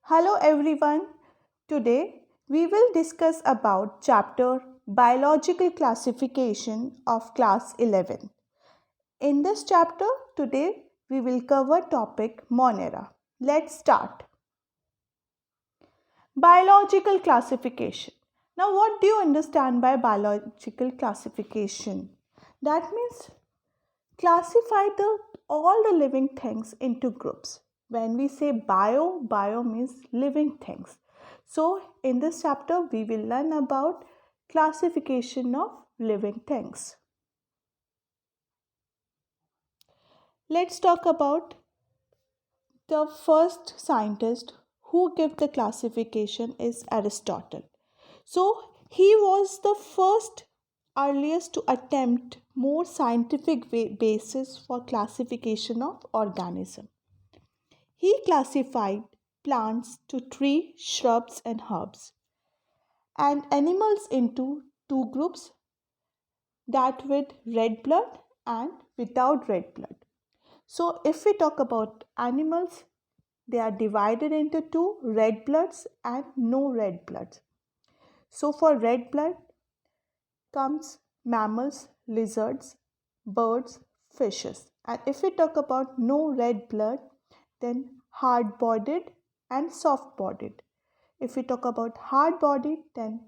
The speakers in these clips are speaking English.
Hello everyone. Today we will discuss about chapter Biological Classification of class 11. In this chapter today we will cover topic Monera. Let's start. Biological classification. Now what do you understand by biological classification? That means classify all the living things into groups. When we say bio means living things. So in this chapter we will learn about classification of living things. Let's talk about the first scientist who gave the classification is Aristotle. So he was the first earliest to attempt more scientific basis for classification of organism. He classified plants to tree, shrubs, and herbs, and animals into two groups, that with red blood and without red blood. So, if we talk about animals, they are divided into two, red bloods and no red bloods. So, for red blood comes mammals, lizards, birds, fishes. And if we talk about no red blood, then hard bodied and soft bodied. If we talk about hard bodied, then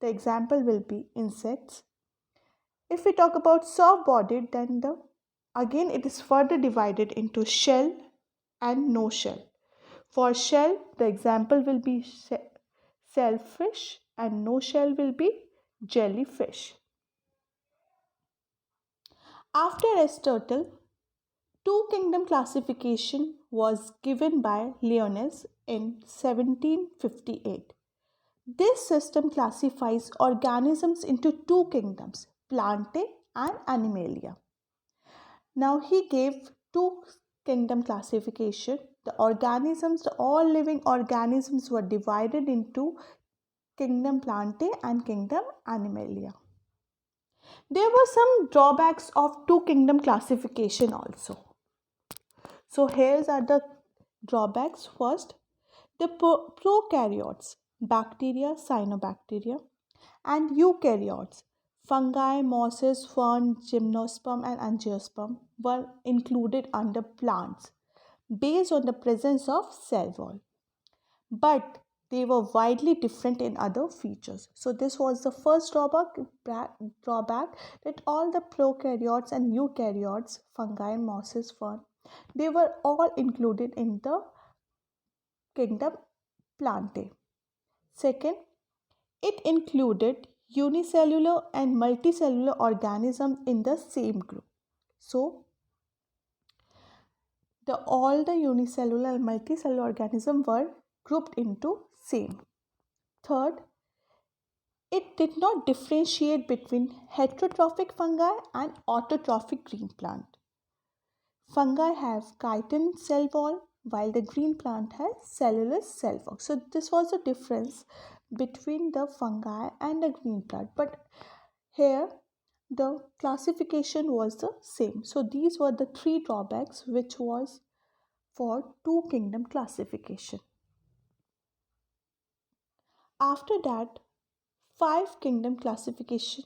the example will be insects. If we talk about soft bodied, then again it is further divided into shell and no shell. For shell, the example will be shellfish and no shell will be jellyfish. After Aristotle, two kingdom classification was given by Linnaeus in 1758. This system classifies organisms into two kingdoms, Plantae and Animalia. Now he gave two kingdom classification. All living organisms were divided into kingdom Plantae and kingdom Animalia. There were some drawbacks of two kingdom classification also. So here are the drawbacks. First, the prokaryotes, bacteria, cyanobacteria, and eukaryotes, fungi, mosses, fern, gymnosperm, and angiosperm, were included under plants based on the presence of cell wall. But they were widely different in other features. So this was the first drawback that all the prokaryotes and eukaryotes, fungi, mosses, fern, they were all included in the kingdom Plantae. Second, it included unicellular and multicellular organisms in the same group. So, all the unicellular and multicellular organisms were grouped into same. Third, it did not differentiate between heterotrophic fungi and autotrophic green plant. Fungi have chitin cell wall while the green plant has cellulose cell wall. So this was the difference between the fungi and the green plant. But here the classification was the same. So these were the three drawbacks which was for two kingdom classification. After that, five kingdom classification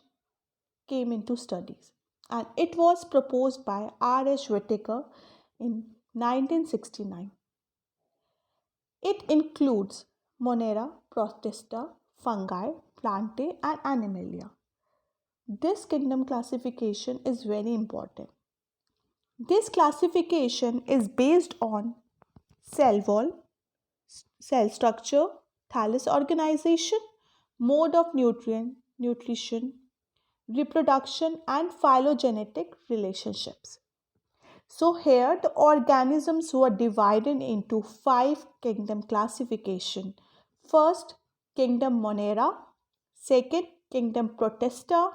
came into studies and it was proposed by R.H. Whittaker in 1969. It includes Monera, Protista, fungi, Plantae, and Animalia. This kingdom classification is very important. This classification is based on cell wall, cell structure, thallus organization, mode of nutrition, reproduction, and phylogenetic relationships. So here the organisms were divided into five kingdom classification. First, kingdom Monera, second, kingdom Protista,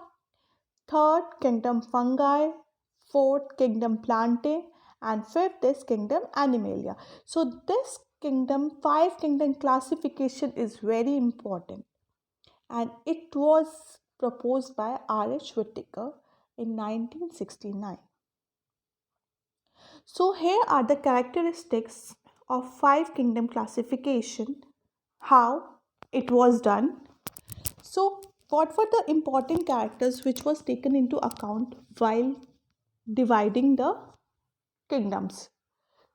third, kingdom Fungi, fourth, kingdom Plantae, and fifth is kingdom Animalia. So this five kingdom classification is very important and it was proposed by R.H. Whittaker in 1969. So here are the characteristics of five kingdom classification, how it was done. So, what were the important characters which was taken into account while dividing the kingdoms?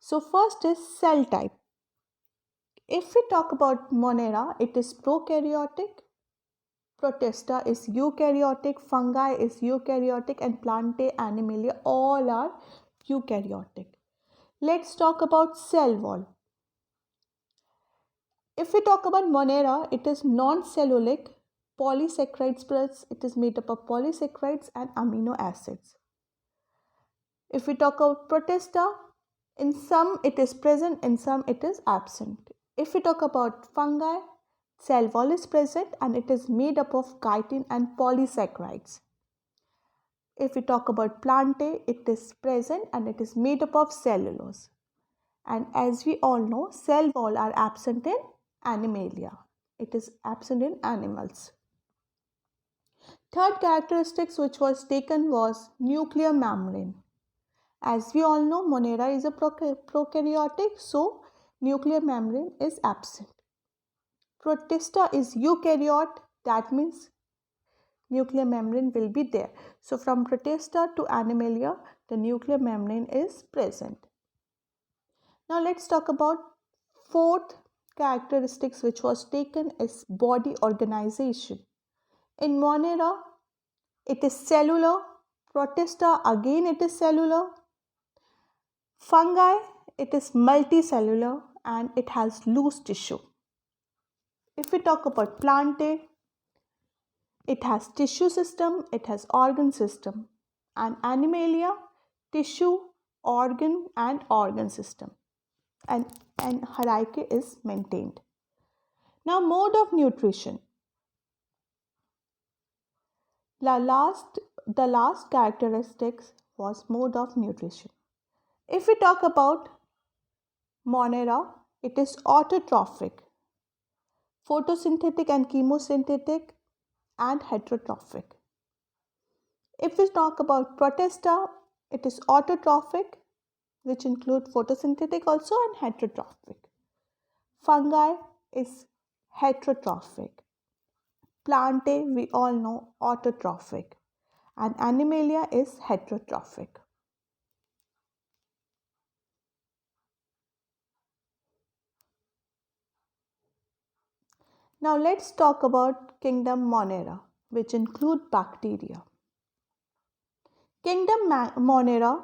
So, first is cell type. If we talk about Monera, it is prokaryotic, Protista is eukaryotic, fungi is eukaryotic, and Plantae, Animalia all are eukaryotic. Let's talk about cell wall. If we talk about Monera, it is non-cellulosic polysaccharides plus it is made up of polysaccharides and amino acids. If we talk about Protista, in some it is present, in some it is absent. If we talk about fungi, cell wall is present and it is made up of chitin and polysaccharides. If we talk about Plantae, it is present and it is made up of cellulose. And as we all know, cell wall are absent in Animalia. It is absent in animals. Third characteristics which was taken was nuclear membrane. As we all know, Monera is a prokaryotic, so nuclear membrane is absent. Protista is eukaryote, that means nuclear membrane will be there. So from Protista to Animalia, the nuclear membrane is present. Now let's talk about fourth characteristics which was taken is body organization. In Monera, it is cellular. Protista, again it is cellular. Fungi, it is multicellular and it has loose tissue. If we talk about Plantae, it has tissue system, it has organ system. And Animalia, tissue, organ and organ system. And hierarchy is maintained. Now mode of nutrition. The last characteristics was mode of nutrition. If we talk about Monera, it is autotrophic, photosynthetic and chemosynthetic and heterotrophic. If we talk about Protista, it is autotrophic, which include photosynthetic also and heterotrophic. Fungi is heterotrophic. Plantae, we all know, autotrophic. And Animalia is heterotrophic. Now let's talk about kingdom Monera, which include bacteria. Kingdom Monera.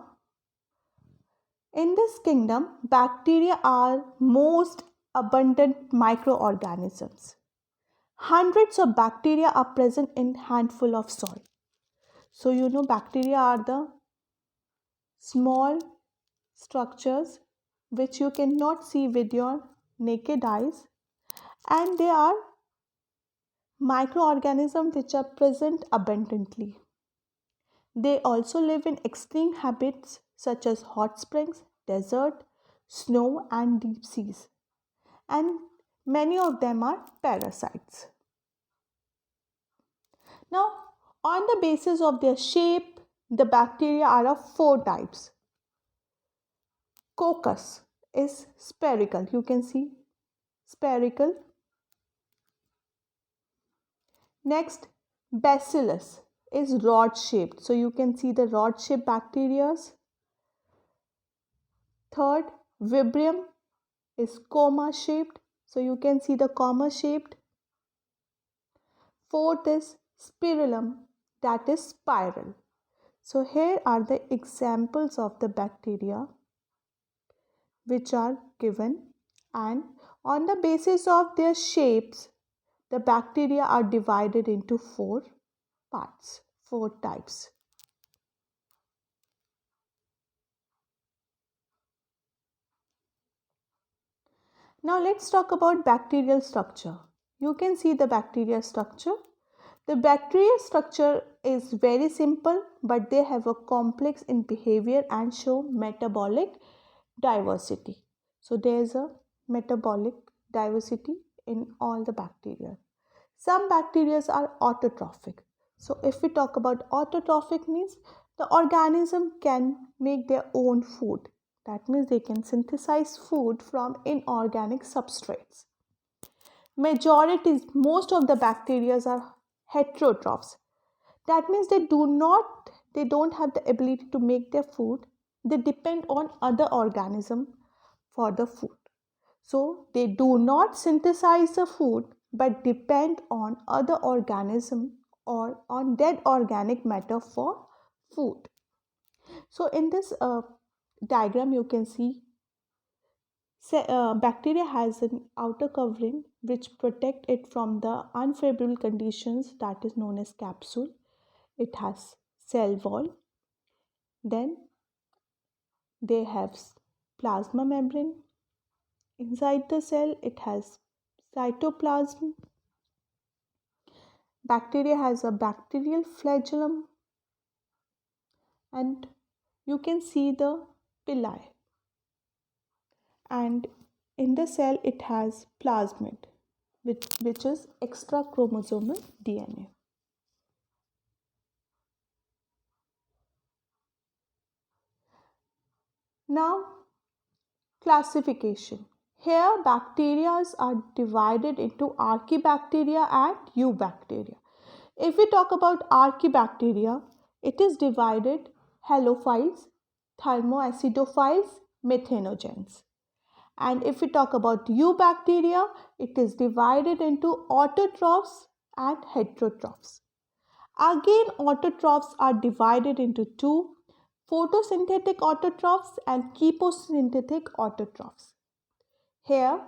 In this kingdom, bacteria are most abundant microorganisms. Hundreds of bacteria are present in handful of soil. So you know bacteria are the small structures which you cannot see with your naked eyes, and they are microorganisms which are present abundantly. They also live in extreme habits such as hot springs, desert, snow and deep seas. And many of them are parasites. Now, on the basis of their shape, the bacteria are of four types. Coccus is spherical. You can see spherical. Next, Bacillus is rod shaped. So you can see the rod shaped bacteria. Third, Vibrio is comma shaped. So you can see the comma shaped. Fourth is Spirillum, that is spiral. So here are the examples of the bacteria which are given, and on the basis of their shapes, the bacteria are divided into four parts, four types. Now let's talk about bacterial structure. You can see the bacteria structure. The bacteria structure is very simple, but they have a complex in behavior and show metabolic diversity. So there is a metabolic diversity in all the bacteria. Some bacteria are autotrophic. So if we talk about autotrophic means the organism can make their own food. That means they can synthesize food from inorganic substrates. Most of the bacteria are heterotrophs. That means they don't have the ability to make their food. They depend on other organisms for the food. So they do not synthesize the food but depend on other organism or on dead organic matter for food. So in this diagram you can see bacteria has an outer covering which protect it from the unfavorable conditions, that is known as capsule. It has cell wall. Then they have plasma membrane. Inside the cell it has cytoplasm. Bacteria has a bacterial flagellum, and you can see the villi. And in the cell it has plasmid, which is extra chromosomal DNA. Now, classification. Here, bacteria are divided into archaebacteria and eubacteria. If we talk about archaebacteria, it is divided halophiles, thermoacidophiles, methanogens. And if we talk about eubacteria, it is divided into autotrophs and heterotrophs. Again, autotrophs are divided into two: photosynthetic autotrophs and chemosynthetic autotrophs. Here,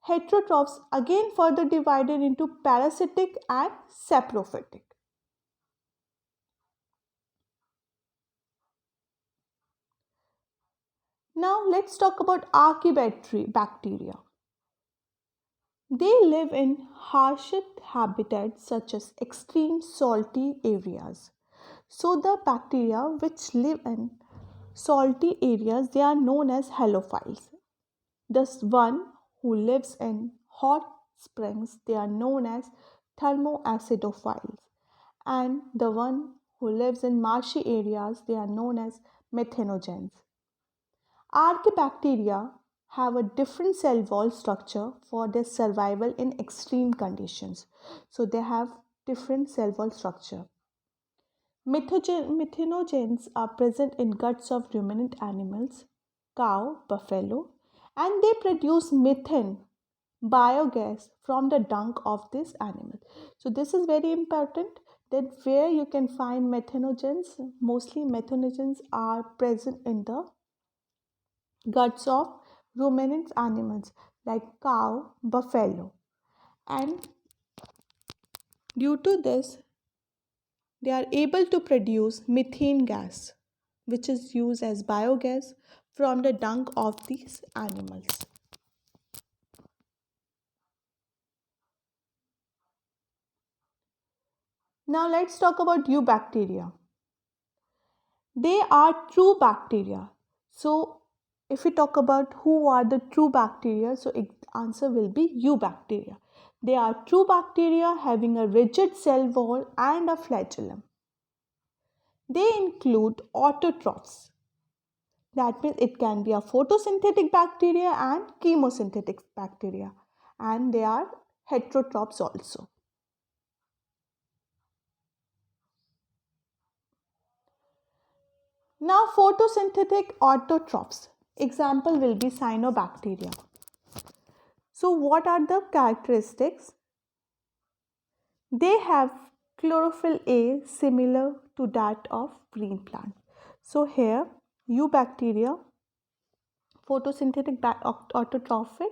heterotrophs again further divided into parasitic and saprophytic. Now let's talk about archaebacteria. They live in harsh habitats such as extreme salty areas. So the bacteria which live in salty areas, they are known as halophiles. The one who lives in hot springs, they are known as thermoacidophiles. And the one who lives in marshy areas, they are known as methanogens. Archaebacteria have a different cell wall structure for their survival in extreme conditions. So they have different cell wall structure. Methanogens are present in guts of ruminant animals, cow, buffalo, and they produce methane biogas from the dung of this animal. So this is very important, that where you can find methanogens, mostly methanogens are present in the guts of ruminant animals like cow, buffalo, and due to this they are able to produce methane gas, which is used as biogas from the dung of these animals. Now let's talk about eubacteria. They are true bacteria. So if we talk about who are the true bacteria, so answer will be eubacteria. They are true bacteria having a rigid cell wall and a flagellum. They include autotrophs. That means it can be a photosynthetic bacteria and chemosynthetic bacteria, and they are heterotrophs also. Now photosynthetic autotrophs. Example will be cyanobacteria. So what are the characteristics? They have chlorophyll A similar to that of green plant. So here eubacteria, photosynthetic autotrophic,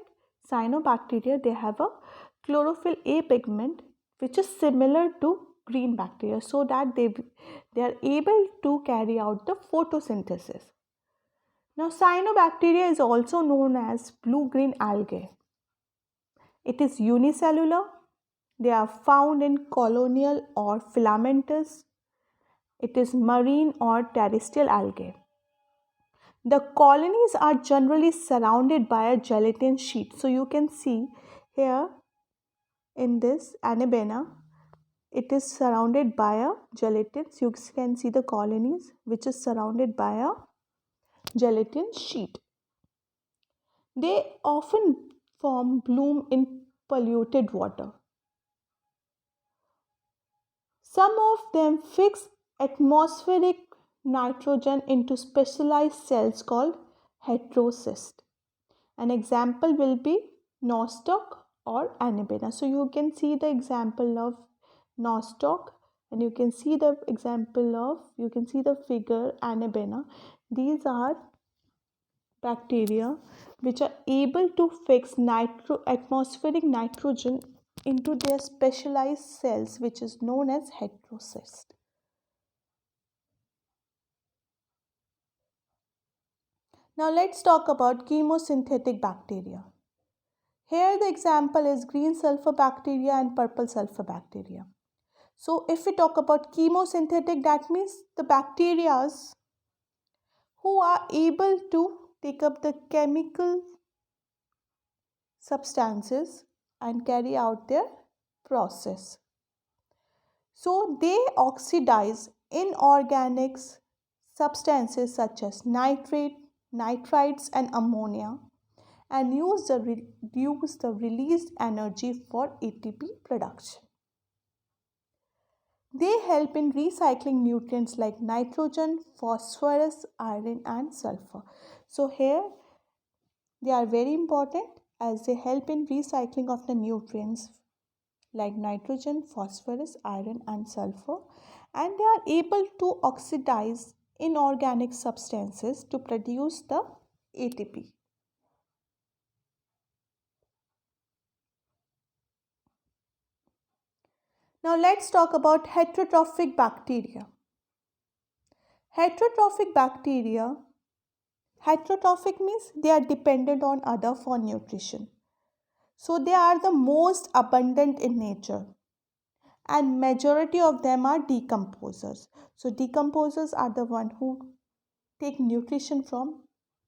cyanobacteria, they have a chlorophyll A pigment which is similar to green bacteria, so that they are able to carry out the photosynthesis. Now cyanobacteria is also known as blue-green algae. It is unicellular. They are found in colonial or filamentous. It is marine or terrestrial algae. The colonies are generally surrounded by a gelatin sheet. So you can see here in this Anabena, it is surrounded by a gelatin. So you can see the colonies which is surrounded by a gelatin sheet. They often form bloom in polluted water. Some of them fix atmospheric nitrogen into specialized cells called heterocyst. An example will be nostoc or anabena. So you can see the example of nostoc, and you can see the figure anabena. These are bacteria which are able to fix atmospheric nitrogen into their specialized cells, which is known as heterocyst. Now let's talk about chemosynthetic bacteria. Here the example is green sulfur bacteria and purple sulfur bacteria. So if we talk about chemosynthetic, that means the bacteria who are able to take up the chemical substances and carry out their process. So they oxidize inorganic substances such as nitrate, nitrites and ammonia and use the released energy for ATP production. They help in recycling nutrients like nitrogen, phosphorus, iron and sulfur. So here they are very important as they help in recycling of the nutrients like nitrogen, phosphorus, iron and sulfur, and they are able to oxidize inorganic substances to produce the ATP. Now let's talk about heterotrophic bacteria. Heterotrophic bacteria, heterotrophic means they are dependent on other for nutrition. So they are the most abundant in nature and majority of them are decomposers. So decomposers are the one who take nutrition from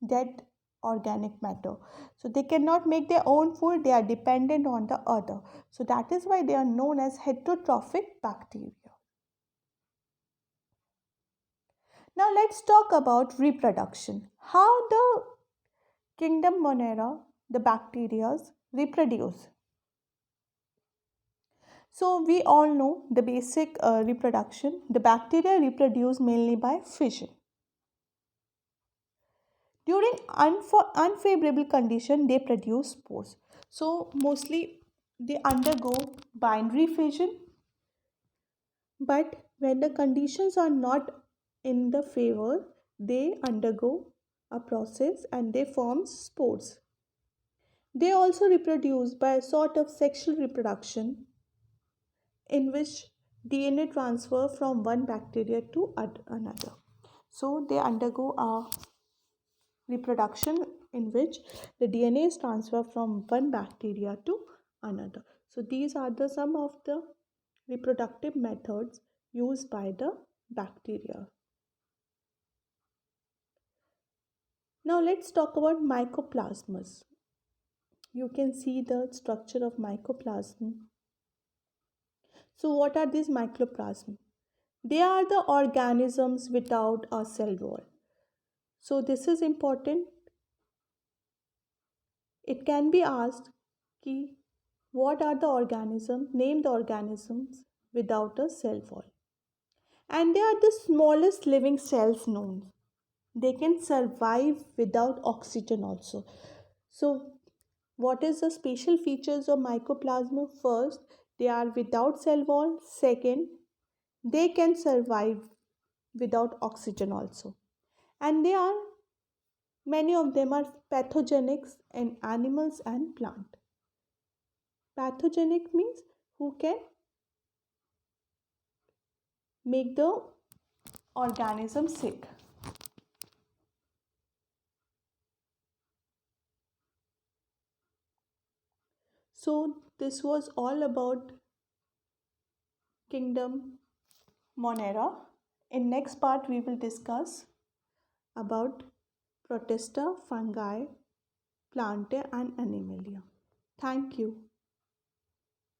dead organic matter. So they cannot make their own food, they are dependent on the other. So that is why they are known as heterotrophic bacteria. Now let's talk about reproduction. How the kingdom Monera, the bacteria, reproduce. So we all know the basic reproduction. The bacteria reproduce mainly by fission. During unfavorable condition, they produce spores. So mostly they undergo binary fission, but when the conditions are not in the favor, they undergo a process and they form spores. They also reproduce by a sort of sexual reproduction in which DNA transfer from one bacteria to another. So they undergo a reproduction in which the DNA is transferred from one bacteria to another. So these are some of the reproductive methods used by the bacteria. Now let's talk about mycoplasmas. You can see the structure of mycoplasm. So what are these mycoplasma? They are the organisms without a cell wall. So this is important. It can be asked ki what are the organisms, name the organisms without a cell wall. And they are the smallest living cells known. They can survive without oxygen also. So what is the special features of mycoplasma? First, they are without cell wall. Second, they can survive without oxygen also. And they are, many of them are pathogenic in animals and plant. Pathogenic means who can make the organism sick. So this was all about kingdom Monera. In next part we will discuss about Protista, fungi, Plantae and Animalia. Thank you.